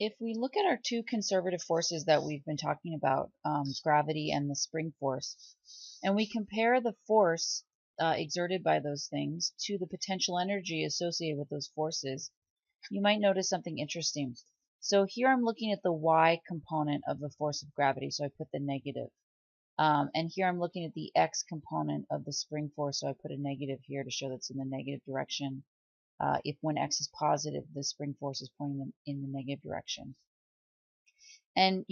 if we look at our two conservative forces that we've been talking about, gravity and the spring force, and we compare the force exerted by those things to the potential energy associated with those forces, you might notice something interesting. So here I'm looking at the y component of the force of gravity, so I put the negative. And here I'm looking at the x component of the spring force, so I put a negative here to show that's in the negative direction. If when x is positive, the spring force is pointing in the negative direction. And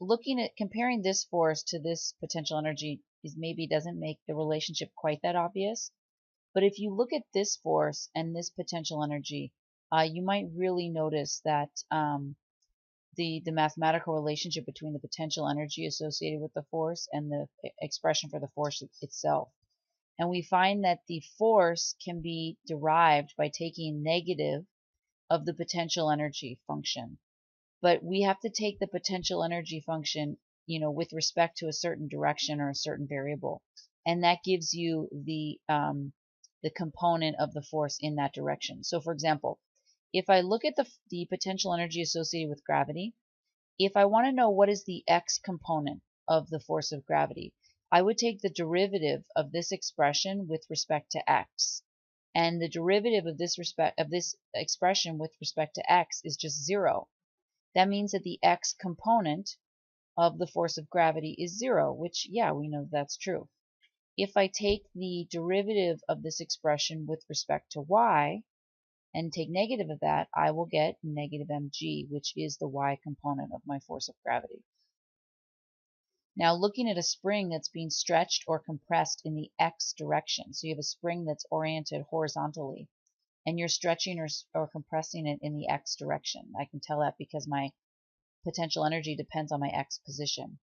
looking at comparing this force to this potential energy is maybe doesn't make the relationship quite that obvious. But if you look at this force and this potential energy, you might really notice that the mathematical relationship between the potential energy associated with the force and the expression for the force itself. And we find that the force can be derived by taking negative of the potential energy function. But we have to take the potential energy function, with respect to a certain direction or a certain variable. And that gives you the component of the force in that direction. So for example, if I look at the potential energy associated with gravity, if I want to know what is the x component of the force of gravity, I would take the derivative of this expression with respect to x. And the derivative of this expression with respect to x is just 0. That means that the x component of the force of gravity is 0, which, yeah, we know that's true. If I take the derivative of this expression with respect to y and take negative of that, I will get negative mg, which is the y component of my force of gravity. Now looking at a spring that's being stretched or compressed in the x direction, so you have a spring that's oriented horizontally, and you're stretching or compressing it in the x direction. I can tell that because my potential energy depends on my x position.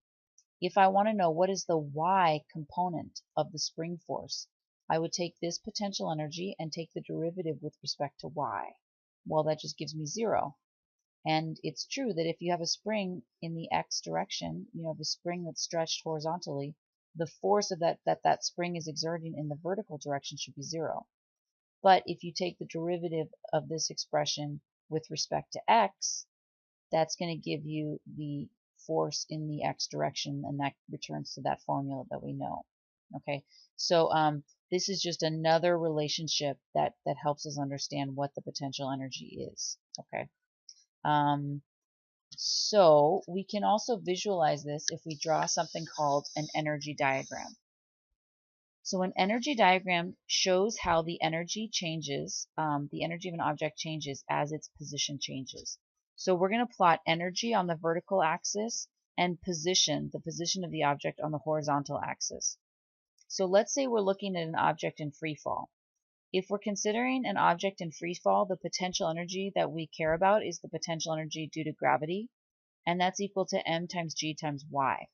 If I want to know what is the y component of the spring force, I would take this potential energy and take the derivative with respect to y. Well, that just gives me 0. And it's true that if you have a spring in the x direction, you have a spring that's stretched horizontally, the force of that spring is exerting in the vertical direction should be 0. But if you take the derivative of this expression with respect to x, that's going to give you the force in the x direction, and that returns to that formula that we know. Okay, so this is just another relationship that helps us understand what the potential energy is. Okay. So we can also visualize this if we draw something called an energy diagram. So an energy diagram shows how the energy changes, the energy of an object changes as its position changes. So we're going to plot energy on the vertical axis and the position of the object on the horizontal axis. So let's say we're looking at an object in free fall. If we're considering an object in free fall, the potential energy that we care about is the potential energy due to gravity, and that's equal to m times g times y.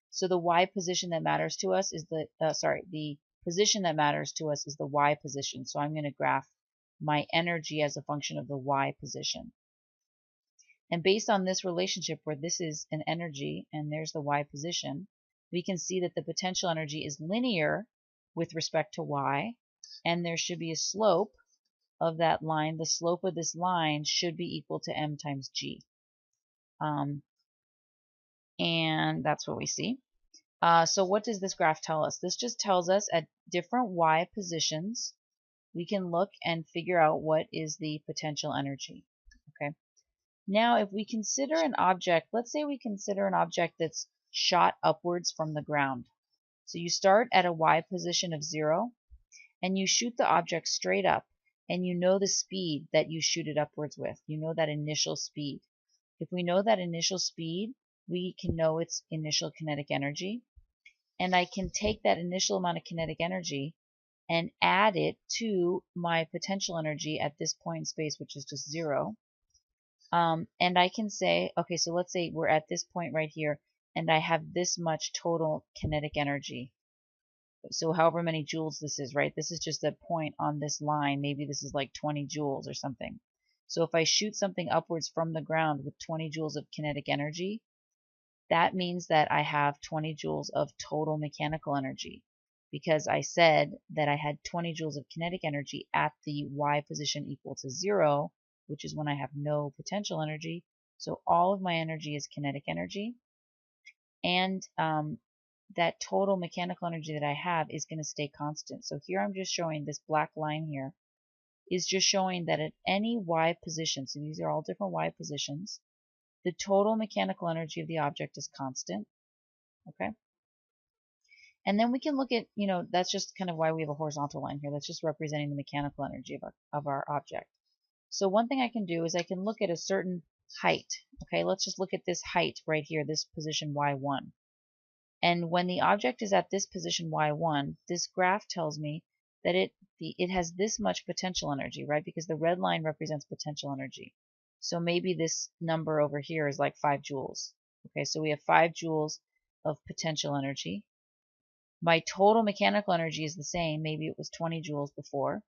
So the y position that matters to us is the position that matters to us is the y position. So I'm going to graph my energy as a function of the y position. And based on this relationship where this is an energy and there's the y position, we can see that the potential energy is linear with respect to y, and there should be a slope of that line. The slope of this line should be equal to m times g. And that's what we see. So what does this graph tell us? This just tells us at different y positions, we can look and figure out what is the potential energy. Okay. Now, if we consider an object, let's say we consider an object that's shot upwards from the ground. So you start at a y position of 0, and you shoot the object straight up, and you know the speed that you shoot it upwards with. You know that initial speed. If we know that initial speed, we can know its initial kinetic energy. And I can take that initial amount of kinetic energy and add it to my potential energy at this point in space, which is just 0. And I can say, okay, so let's say we're at this point right here, and I have this much total kinetic energy. So however many joules this is, right? This is just a point on this line. Maybe this is like 20 joules or something. So if I shoot something upwards from the ground with 20 joules of kinetic energy, that means that I have 20 joules of total mechanical energy, because I said that I had 20 joules of kinetic energy at the y position equal to 0, which is when I have no potential energy. So all of my energy is kinetic energy, and that total mechanical energy that I have is going to stay constant. So here I'm just showing this black line here is just showing that at any y position, so these are all different y positions, the total mechanical energy of the object is constant. Okay. And then we can look at, that's just kind of why we have a horizontal line here. That's just representing the mechanical energy of our object. So one thing I can do is I can look at a certain height. Okay, let's just look at this height right here, this position y1. And when the object is at this position y1, this graph tells me that it has this much potential energy, right? Because the red line represents potential energy. So maybe this number over here is like 5 joules. Okay, so we have 5 joules of potential energy. My total mechanical energy is the same. Maybe it was 20 joules before.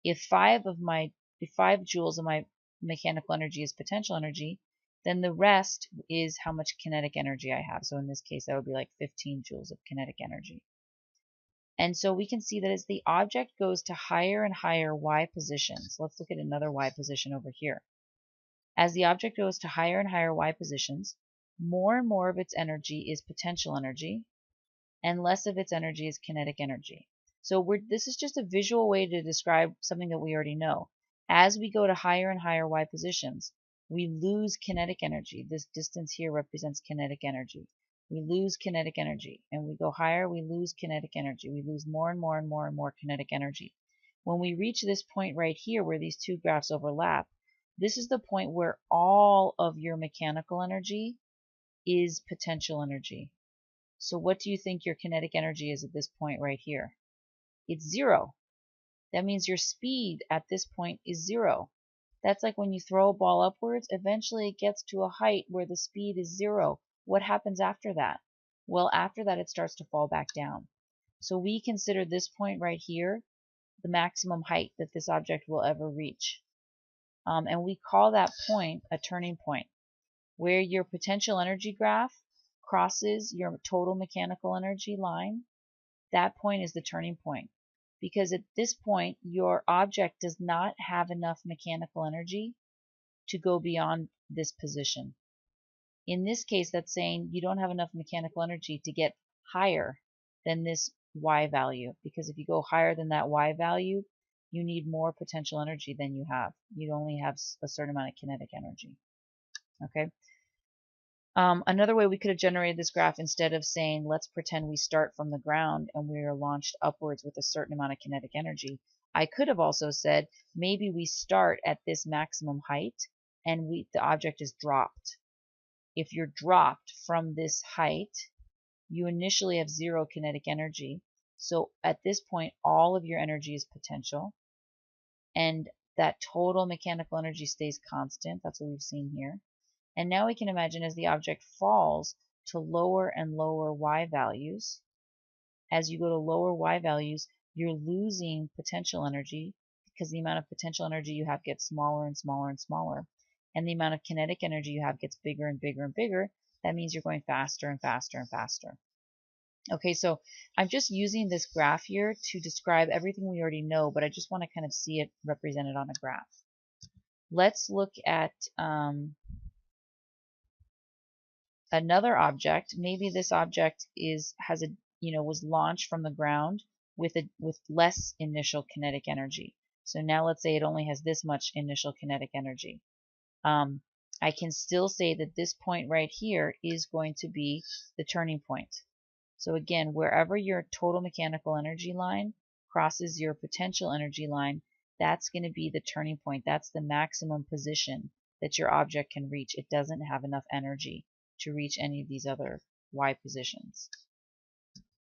If 5 joules of my mechanical energy is potential energy, then the rest is how much kinetic energy I have. So in this case, that would be like 15 joules of kinetic energy. And so we can see that as the object goes to higher and higher y positions, let's look at another y position over here. As the object goes to higher and higher y positions, more and more of its energy is potential energy, and less of its energy is kinetic energy. So this is just a visual way to describe something that we already know. As we go to higher and higher y positions, we lose kinetic energy. This distance here represents kinetic energy. We lose kinetic energy. And we go higher, we lose kinetic energy. We lose more and more and more and more kinetic energy. When we reach this point right here where these two graphs overlap, this is the point where all of your mechanical energy is potential energy. So what do you think your kinetic energy is at this point right here? It's 0. That means your speed at this point is 0. That's like when you throw a ball upwards, eventually it gets to a height where the speed is 0. What happens after that? Well, after that it starts to fall back down. So we consider this point right here the maximum height that this object will ever reach. And we call that point a turning point, where your potential energy graph crosses your total mechanical energy line. That point is the turning point, because at this point your object does not have enough mechanical energy to go beyond this position. In this case, that's saying you don't have enough mechanical energy to get higher than this y value, because if you go higher than that y value, you need more potential energy than you have. You only have a certain amount of kinetic energy. Okay. Another way we could have generated this graph, instead of saying let's pretend we start from the ground and we are launched upwards with a certain amount of kinetic energy, I could have also said maybe we start at this maximum height and the object is dropped. If you're dropped from this height, you initially have 0 kinetic energy. So at this point, all of your energy is potential, and that total mechanical energy stays constant. That's what we've seen here. And now we can imagine as the object falls to lower and lower y values, as you go to lower y values, you're losing potential energy, because the amount of potential energy you have gets smaller and smaller and smaller. And the amount of kinetic energy you have gets bigger and bigger and bigger. That means you're going faster and faster and faster. Okay, so I'm just using this graph here to describe everything we already know, but I just want to kind of see it represented on a graph. Let's look at another object. Maybe this object was launched from the ground with less initial kinetic energy. So now let's say it only has this much initial kinetic energy. I can still say that this point right here is going to be the turning point. So again, wherever your total mechanical energy line crosses your potential energy line, that's going to be the turning point. That's the maximum position that your object can reach. It doesn't have enough energy to reach any of these other y positions.